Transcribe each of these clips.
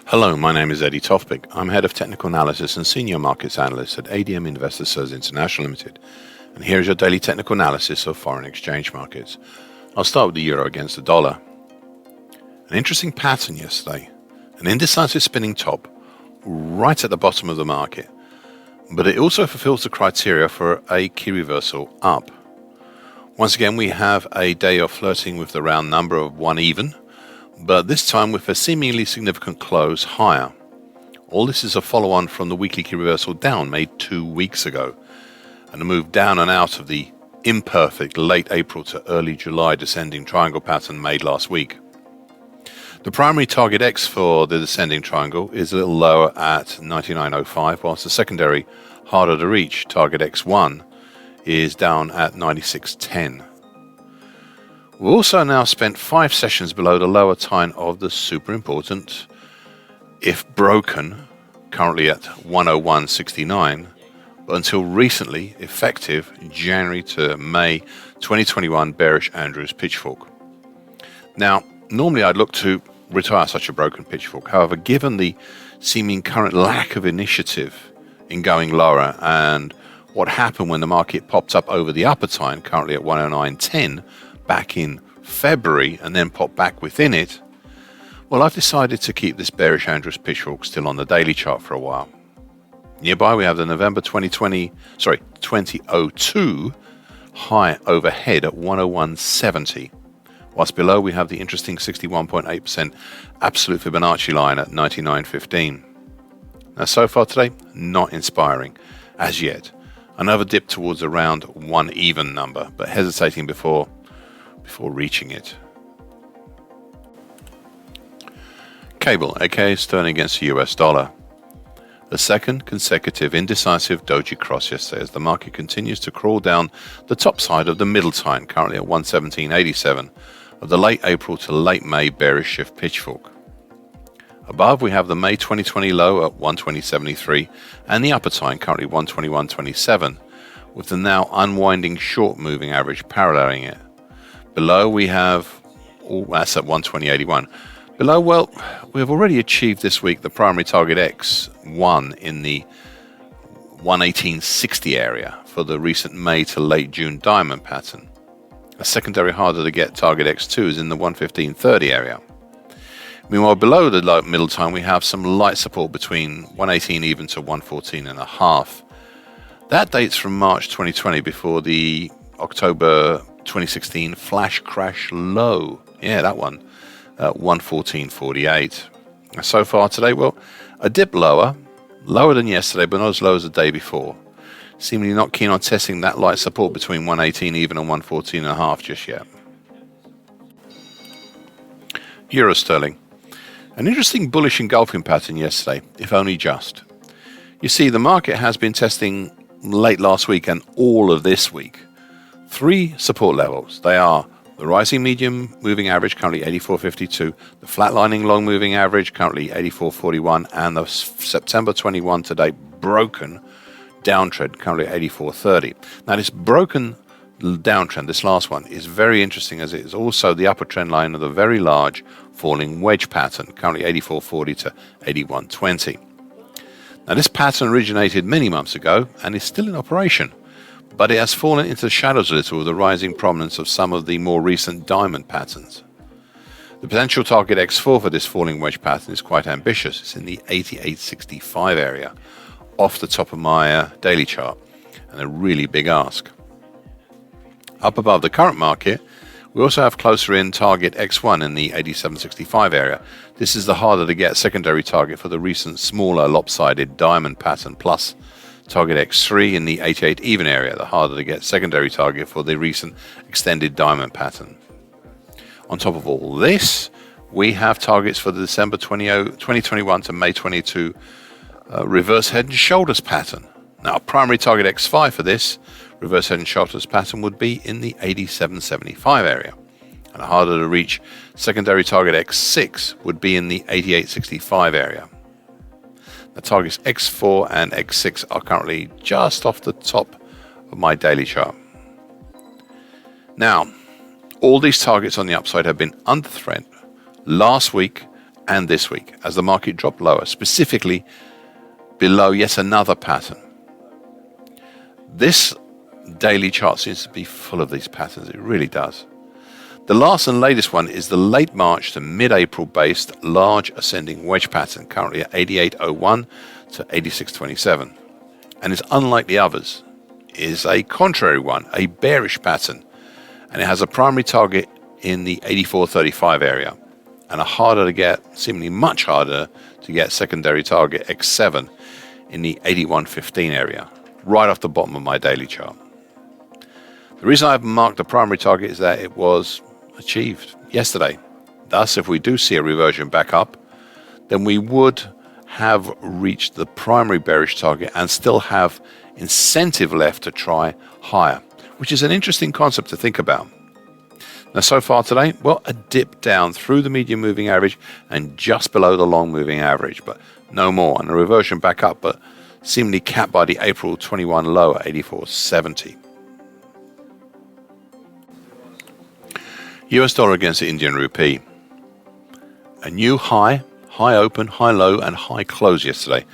Hello, my name is Eddie Tofpik. I'm Head of Technical Analysis and Senior Markets Analyst at ADM Investors Services International Limited. And here is your daily technical analysis of foreign exchange markets. I'll start with the euro against the dollar. An interesting pattern yesterday. An indecisive spinning top right at the bottom of the market. But it also fulfills the criteria for a key reversal up. Once again, we have a day of flirting with the round number of one even, but this time with a seemingly significant close higher. All this is a follow-on from the weekly key reversal down made 2 weeks ago, and a move down and out of the imperfect late April to early July descending triangle pattern made last week. The primary target X for the descending triangle is a little lower at 99.05, whilst the secondary, harder to reach, target X1 is down at 96.10. We've also now spent 5 sessions below the lower time of the super important, if broken, currently at 101.69, but until recently effective January to May 2021 bearish Andrews pitchfork. Now, normally I'd look to retire such a broken pitchfork. However, given the seeming current lack of initiative in going lower and what happened when the market popped up over the upper time, currently at 109.10, back in February, and then popped back within it, well, I've decided to keep this bearish Andrews pitchfork still on the daily chart for a while. Nearby, we have the November 2002 high overhead at 101.70, whilst below we have the interesting 61.8% absolute Fibonacci line at 99.15. Now, so far today, not inspiring as yet. Another dip towards around one even number, but hesitating before reaching it. Cable, aka sterling against the US dollar. The second consecutive indecisive doji cross yesterday as the market continues to crawl down the top side of the middle time, currently at 117.87, of the late April to late May bearish shift pitchfork. Above, we have the May 2020 low at 120.73 and the upper time, currently 121.27, with the now unwinding short moving average paralleling it. Below, we have, that's at 120.81. Below, well, we have already achieved this week the primary target X1 in the 118.60 area for the recent May to late June diamond pattern. A secondary harder to get target X2 is in the 115.30 area. Meanwhile, below the middle time, we have some light support between 118 even to 114.5. That dates from March 2020 before the October 2016 flash crash low. Yeah, that one at 114.48. So far today, well, a dip lower than yesterday, but not as low as the day before. Seemingly not keen on testing that light support between 118 even and 114.5 just yet. Euro sterling. An interesting bullish engulfing pattern yesterday, if only just. You see, the market has been testing late last week and all of this week 3 support levels. They are the rising medium moving average, currently 84.52, the flatlining long moving average, currently 84.41, and the September 21 to date broken downtrend, currently 84.30. Now, this broken downtrend, this last one, is very interesting as it is also the upper trend line of the very large falling wedge pattern, currently 84.40 to 81.20. Now, this pattern originated many months ago and is still in operation, but it has fallen into the shadows a little with the rising prominence of some of the more recent diamond patterns. The potential target X4 for this falling wedge pattern is quite ambitious. It's in the 88.65 area, off the top of my daily chart, and a really big ask. Up above the current market, we also have closer in target X1 in the 87.65 area. This is the harder to get secondary target for the recent smaller lopsided diamond pattern, plus target X3 in the 88 even area, the harder to get secondary target for the recent extended diamond pattern. On top of all this, we have targets for the December 2021 to May 22 reverse head and shoulders pattern. Now, primary target X5 for this reverse head and shoulders pattern would be in the 87.75 area, and a harder to reach secondary target X6 would be in the 88.65 area. The targets X4 and X6 are currently just off the top of my daily chart. Now, all these targets on the upside have been under threat last week and this week as the market dropped lower, specifically below yet another pattern. This daily chart seems to be full of these patterns. It really does. The last and latest one is the late March to mid-April based large ascending wedge pattern, currently at 88.01 to 86.27. And it's unlike the others. It is a contrary one, a bearish pattern. And it has a primary target in the 84.35 area and a harder to get, seemingly much harder to get secondary target X7 in the 81.15 area, right off the bottom of my daily chart. The reason I've marked the primary target is that it was achieved yesterday. Thus, if we do see a reversion back up, then we would have reached the primary bearish target and still have incentive left to try higher, which is an interesting concept to think about. Now, so far today, well, a dip down through the medium moving average and just below the long moving average, but no more, and a reversion back up, but seemingly capped by the April 21 low at 84.70. US dollar against the Indian rupee. A new high open, high low, and high close yesterday,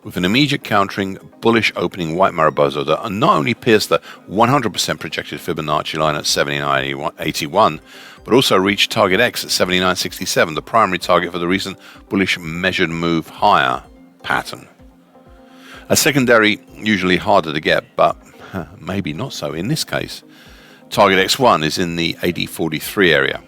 with an immediate countering bullish opening white Mariposa that not only pierced the 100% projected Fibonacci line at 79.81, but also reached target X at 79.67, the primary target for the recent bullish measured move higher pattern. A secondary, usually harder to get, but maybe not so in this case. Target X1 is in the 80.43 area.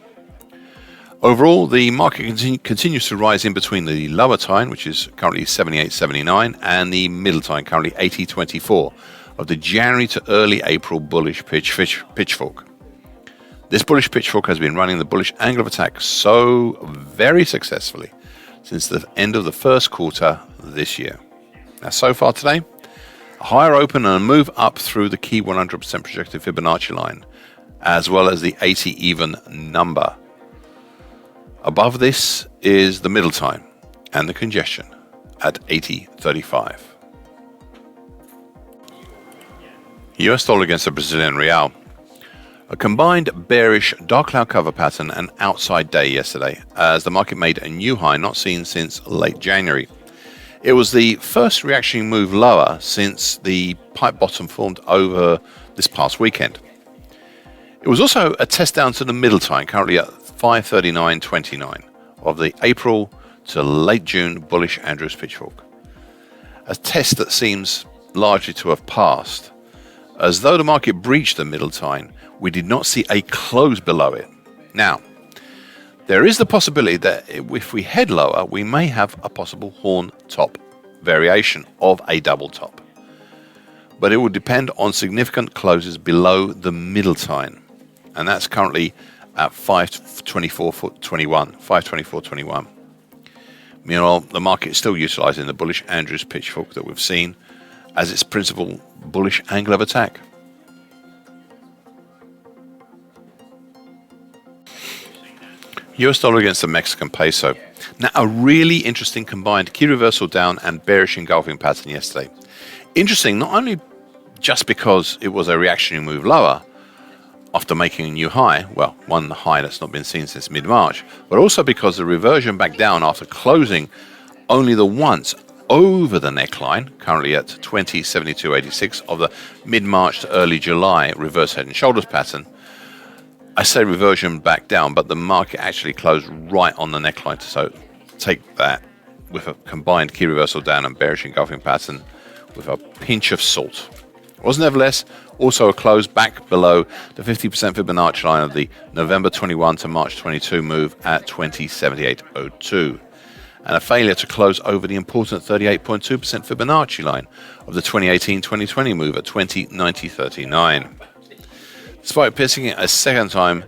Overall, the market continues to rise in between the lower time, which is currently 78.79, and the middle time, currently 80.24, of the January to early April bullish pitchfork. This bullish pitchfork has been running the bullish angle of attack so very successfully since the end of the first quarter this year. Now, so far today, a higher open and a move up through the key 100% projected Fibonacci line, as well as the 80 even number. Above this is the middle time and the congestion at 80.35. US dollar against the Brazilian real. A combined bearish dark cloud cover pattern and outside day yesterday as the market made a new high not seen since late January. It was the first reactionary move lower since the pipe bottom formed over this past weekend. It was also a test down to the middle time, currently at 539.29 of the April to late June bullish Andrews pitchfork. A test that seems largely to have passed. As though the market breached the middle time, we did not see a close below it. Now, there is the possibility that if we head lower, we may have a possible horn top variation of a double top. But it will depend on significant closes below the middle time. And that's currently at 524.21. Meanwhile, the market is still utilizing the bullish Andrews pitchfork that we've seen as its principal bullish angle of attack. US dollar against the Mexican peso. Now, a really interesting combined key reversal down and bearish engulfing pattern yesterday. Interesting, not only just because it was a reactionary move lower after making a new high, well, one high that's not been seen since mid-March, but also because the reversion back down after closing only the once over the neckline, currently at 20.7286 of the mid-March to early July reverse head and shoulders pattern. I say reversion back down, but the market actually closed right on the neckline, so take that with a combined key reversal down and bearish engulfing pattern with a pinch of salt. It was nevertheless also a close back below the 50% Fibonacci line of the November 21 to March 22 move at 20.7802, and a failure to close over the important 38.2% Fibonacci line of the 2018-2020 move at 20.9039. Despite piercing it a second time,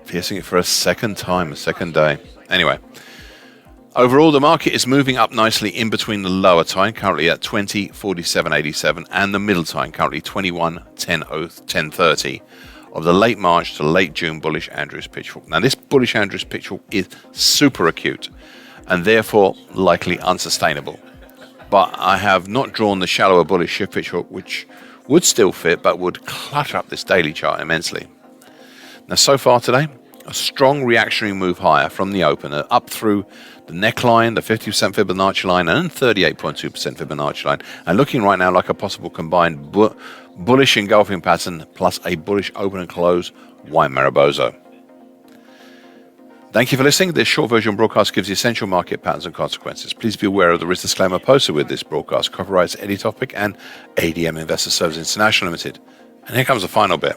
piercing it for a second day. Anyway, overall, the market is moving up nicely in between the lower time, currently at 20.4787, and the middle time, currently 21.1030 of the late March to late June bullish Andrews pitchfork. Now, this bullish Andrews pitchfork is super acute and therefore likely unsustainable. But I have not drawn the shallower bullish shift pitchfork, which would still fit but would clutter up this daily chart immensely. Now, so far today, a strong reactionary move higher from the open, up through the neckline, the 50% Fibonacci line, and 38.2% Fibonacci line, and looking right now like a possible combined bullish engulfing pattern plus a bullish open and close white Mariposa. Thank you for listening. This short version broadcast gives you essential market patterns and consequences. Please be aware of the risk disclaimer posted with this broadcast. Copyrights Eddie Tofpik and ADM Investor Services International Limited. And here comes the final bit.